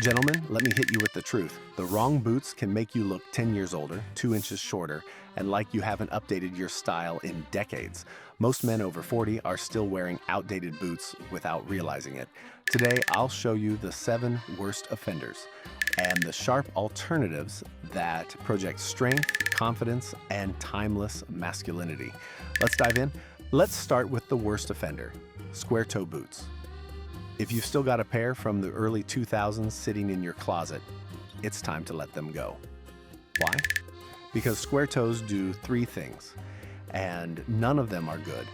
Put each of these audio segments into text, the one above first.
Gentlemen, let me hit you with the truth. The wrong boots can make you look 10 years older, 2 inches shorter, and like you haven't updated your style in decades. Most men over 40 are still wearing outdated boots without realizing it. Today, I'll show you the 7 worst offenders and the sharp alternatives that project strength, confidence, and timeless masculinity. Let's dive in. Let's start with the worst offender, square toe boots. If you've still got a pair from the early 2000s sitting in your closet, it's time to let them go. Why? Because square toes do 3 things, and none of them are good.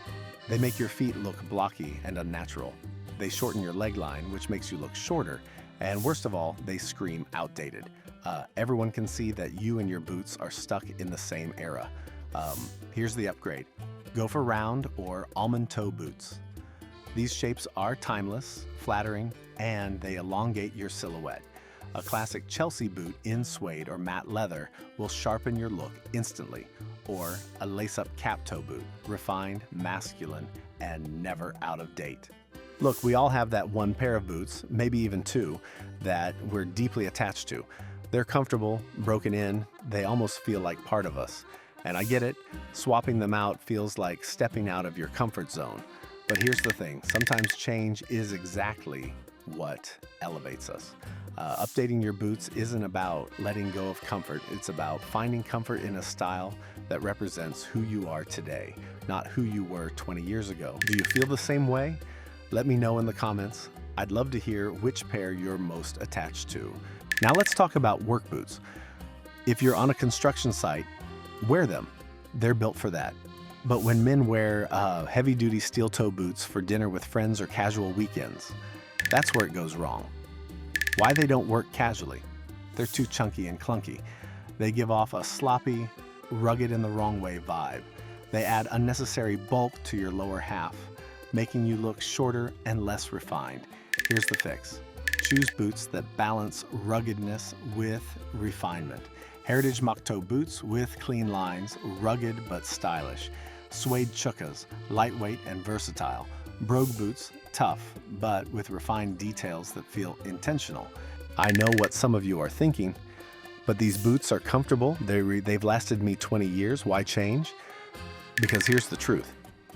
They make your feet look blocky and unnatural. They shorten your leg line, which makes you look shorter, and worst of all, they scream outdated. Everyone can see that you and your boots are stuck in the same era. Here's the upgrade. Go for round or almond toe boots. These shapes are timeless, flattering, and they elongate your silhouette. A classic Chelsea boot in suede or matte leather will sharpen your look instantly, or a lace-up cap toe boot, refined, masculine, and never out of date. Look, we all have that one pair of boots, maybe even 2, that we're deeply attached to. They're comfortable, broken in, they almost feel like part of us. And I get it, swapping them out feels like stepping out of your comfort zone. But here's the thing, sometimes change is exactly what elevates us. Updating your boots isn't about letting go of comfort, it's about finding comfort in a style that represents who you are today, not who you were 20 years ago. Do you feel the same way? Let me know in the comments. I'd love to hear which pair you're most attached to. Now let's talk about work boots. If you're on a construction site, wear them. They're built for that. But when men wear heavy-duty steel-toe boots for dinner with friends or casual weekends, that's where it goes wrong. Why they don't work casually? They're too chunky and clunky. They give off a sloppy, rugged in the wrong way vibe. They add unnecessary bulk to your lower half, making you look shorter and less refined. Here's the fix. Choose boots that balance ruggedness with refinement. Heritage mock toe boots with clean lines, rugged but stylish. Suede chukkas, lightweight and versatile. Brogue boots, tough, but with refined details that feel intentional. I know what some of you are thinking, but these boots are comfortable. They've lasted me 20 years. Why change? Because here's the truth.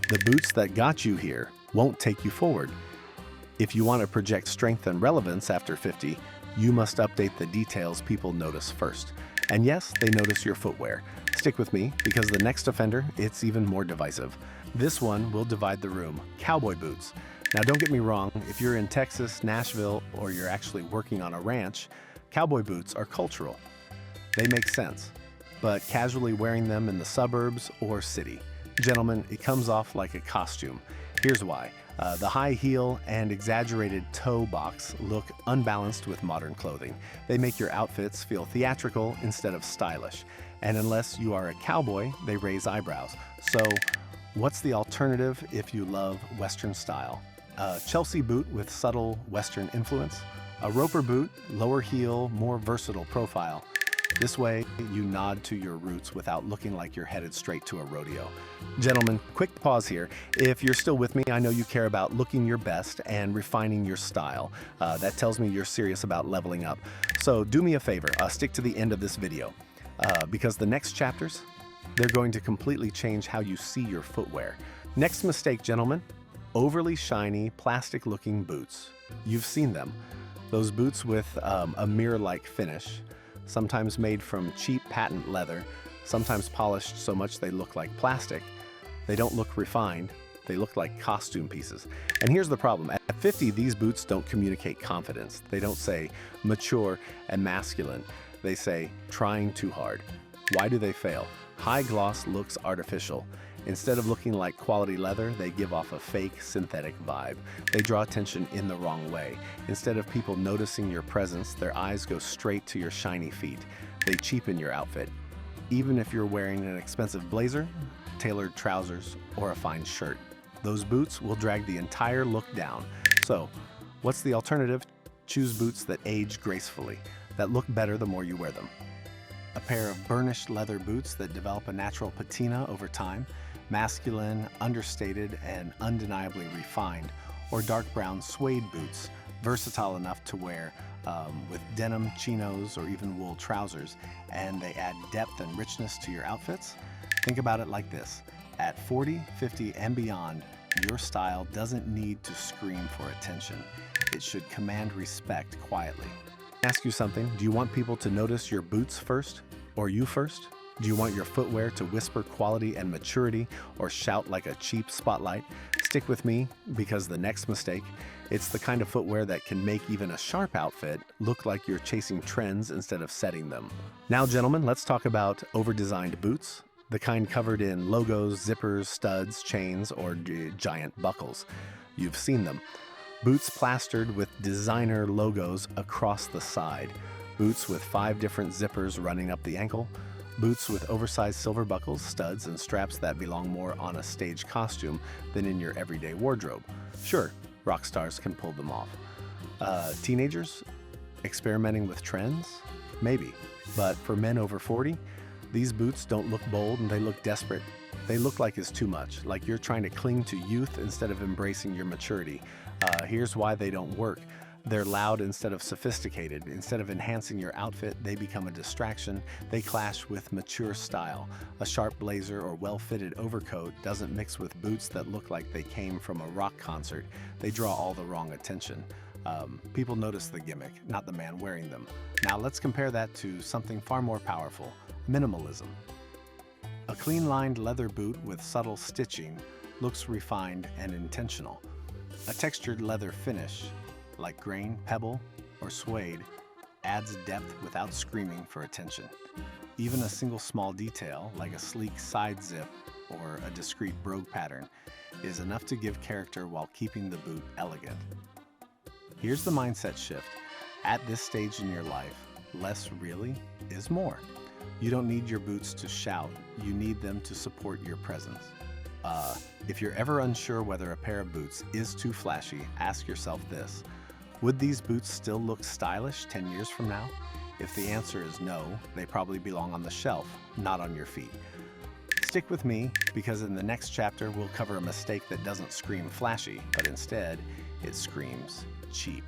The boots that got you here won't take you forward. If you want to project strength and relevance after 50, you must update the details people notice first. And yes, they notice your footwear. Stick with me, because the next offender, it's even more divisive. This one will divide the room, cowboy boots. Now don't get me wrong, if you're in Texas, Nashville, or you're actually working on a ranch, cowboy boots are cultural. They make sense, but casually wearing them in the suburbs or city, gentlemen, it comes off like a costume. Here's why. The high heel and exaggerated toe box look unbalanced with modern clothing. They make your outfits feel theatrical instead of stylish. And unless you are a cowboy, they raise eyebrows. So what's the alternative if you love Western style? A Chelsea boot with subtle Western influence. A Roper boot, lower heel, more versatile profile. This way, you nod to your roots without looking like you're headed straight to a rodeo. Gentlemen, quick pause here. If you're still with me, I know you care about looking your best and refining your style. That tells me you're serious about leveling up. So do me a favor, stick to the end of this video. Because the next chapters, they're going to completely change how you see your footwear. Next mistake, gentlemen, overly shiny, plastic-looking boots. You've seen them. Those boots with a mirror-like finish. Sometimes made from cheap patent leather, sometimes polished so much they look like plastic. They don't look refined, they look like costume pieces. And here's the problem. At 50, these boots don't communicate confidence. They don't say mature and masculine. They say trying too hard. Why do they fail? High gloss looks artificial. Instead of looking like quality leather, they give off a fake synthetic vibe. They draw attention in the wrong way. Instead of people noticing your presence, their eyes go straight to your shiny feet. They cheapen your outfit. Even if you're wearing an expensive blazer, tailored trousers, or a fine shirt, those boots will drag the entire look down. So, what's the alternative? Choose boots that age gracefully, that look better the more you wear them. A pair of burnished leather boots that develop a natural patina over time, masculine, understated, and undeniably refined, or dark brown suede boots, versatile enough to wear with denim, chinos, or even wool trousers, and they add depth and richness to your outfits. Think about it like this. At 40, 50, and beyond, your style doesn't need to scream for attention. It should command respect quietly. Ask you something, do you want people to notice your boots first, or you first? Do you want your footwear to whisper quality and maturity, or shout like a cheap spotlight? Stick with me, because the next mistake, it's the kind of footwear that can make even a sharp outfit look like you're chasing trends instead of setting them. Now, gentlemen, let's talk about over-designed boots, the kind covered in logos, zippers, studs, chains, or giant buckles. You've seen them. Boots plastered with designer logos across the side. Boots with 5 different zippers running up the ankle. Boots with oversized silver buckles, studs, and straps that belong more on a stage costume than in your everyday wardrobe. Sure, rock stars can pull them off. Teenagers experimenting with trends? Maybe. But for men over 40, these boots don't look bold and they look desperate. They look like it's too much, like you're trying to cling to youth instead of embracing your maturity. Here's why they don't work. They're loud instead of sophisticated. Instead of enhancing your outfit, they become a distraction. They clash with mature style. A sharp blazer or well-fitted overcoat doesn't mix with boots that look like they came from a rock concert. They draw all the wrong attention. People notice the gimmick, not the man wearing them. Now let's compare that to something far more powerful, minimalism. A clean-lined leather boot with subtle stitching looks refined and intentional. A textured leather finish, like grain, pebble, or suede, adds depth without screaming for attention. Even a single small detail, like a sleek side zip or a discreet brogue pattern, is enough to give character while keeping the boot elegant. Here's the mindset shift. At this stage in your life, less really is more. You don't need your boots to shout, you need them to support your presence. If you're ever unsure whether a pair of boots is too flashy, ask yourself this. Would these boots still look stylish 10 years from now? If the answer is no, they probably belong on the shelf, not on your feet. Stick with me, because in the next chapter we'll cover a mistake that doesn't scream flashy, but instead it screams cheap.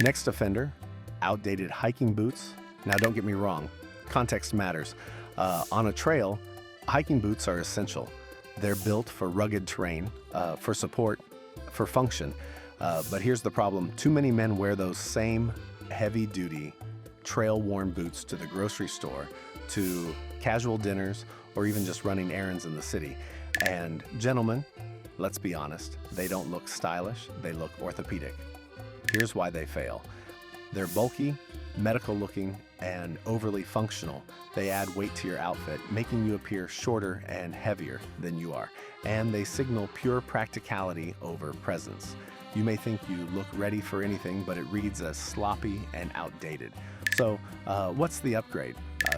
Next offender, outdated hiking boots. Now don't get me wrong, context matters. On a trail, hiking boots are essential. They're built for rugged terrain, for support, for function. But here's the problem. Too many men wear those same heavy-duty, trail-worn boots to the grocery store, to casual dinners, or even just running errands in the city. And gentlemen, let's be honest, they don't look stylish, they look orthopedic. Here's why they fail. They're bulky, medical-looking, and overly functional. They add weight to your outfit, making you appear shorter and heavier than you are. And they signal pure practicality over presence. You may think you look ready for anything, but it reads as sloppy and outdated. So, what's the upgrade?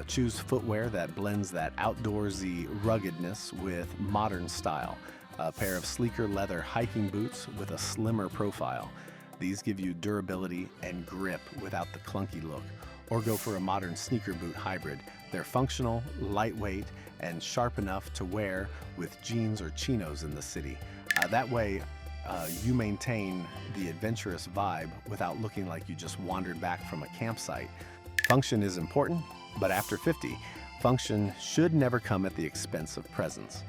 Choose footwear that blends that outdoorsy ruggedness with modern style. A pair of sleeker leather hiking boots with a slimmer profile. These give you durability and grip without the clunky look. Or go for a modern sneaker boot hybrid. They're functional, lightweight, and sharp enough to wear with jeans or chinos in the city. That way, you maintain the adventurous vibe without looking like you just wandered back from a campsite. Function is important, but after 50, function should never come at the expense of presence.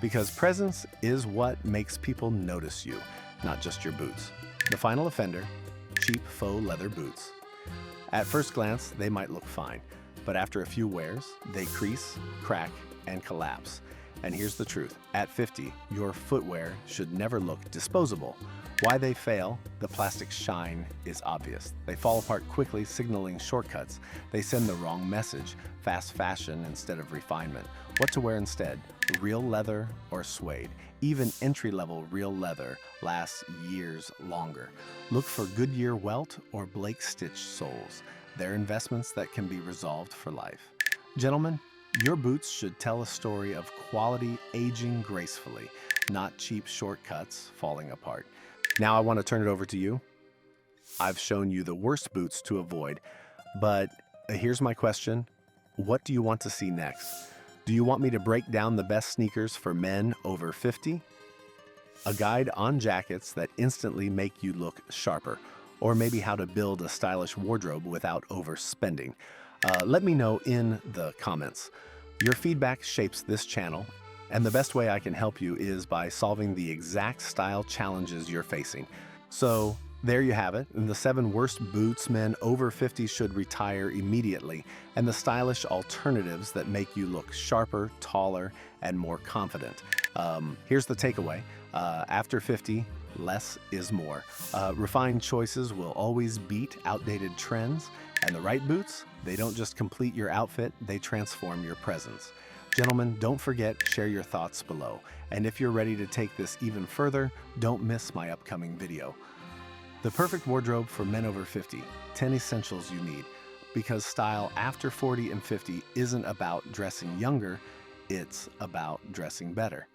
Because presence is what makes people notice you, not just your boots. The final offender, cheap faux leather boots. At first glance, they might look fine, but after a few wears, they crease, crack, and collapse. And here's the truth. At 50, your footwear should never look disposable. Why they fail? The plastic shine is obvious. They fall apart quickly, signaling shortcuts. They send the wrong message, fast fashion instead of refinement. What to wear instead? Real leather or suede? Even entry-level real leather lasts years longer. Look for Goodyear welt or Blake Stitch soles. They're investments that can be resolved for life. Gentlemen, your boots should tell a story of quality aging gracefully, not cheap shortcuts falling apart. Now I want to turn it over to you. I've shown you the worst boots to avoid, but here's my question. What do you want to see next? Do you want me to break down the best sneakers for men over 50? A guide on jackets that instantly make you look sharper. or maybe how to build a stylish wardrobe without overspending? Let me know in the comments. Your feedback shapes this channel, and the best way I can help you is by solving the exact style challenges you're facing. So, there you have it, the 7 worst boots men over 50 should retire immediately, and the stylish alternatives that make you look sharper, taller, and more confident. Here's the takeaway. After 50, less is more. Refined choices will always beat outdated trends, and the right boots, they don't just complete your outfit, they transform your presence. Gentlemen, don't forget, share your thoughts below. And if you're ready to take this even further, don't miss my upcoming video. The perfect wardrobe for men over 50, 10 essentials you need. Because style after 40 and 50 isn't about dressing younger, it's about dressing better.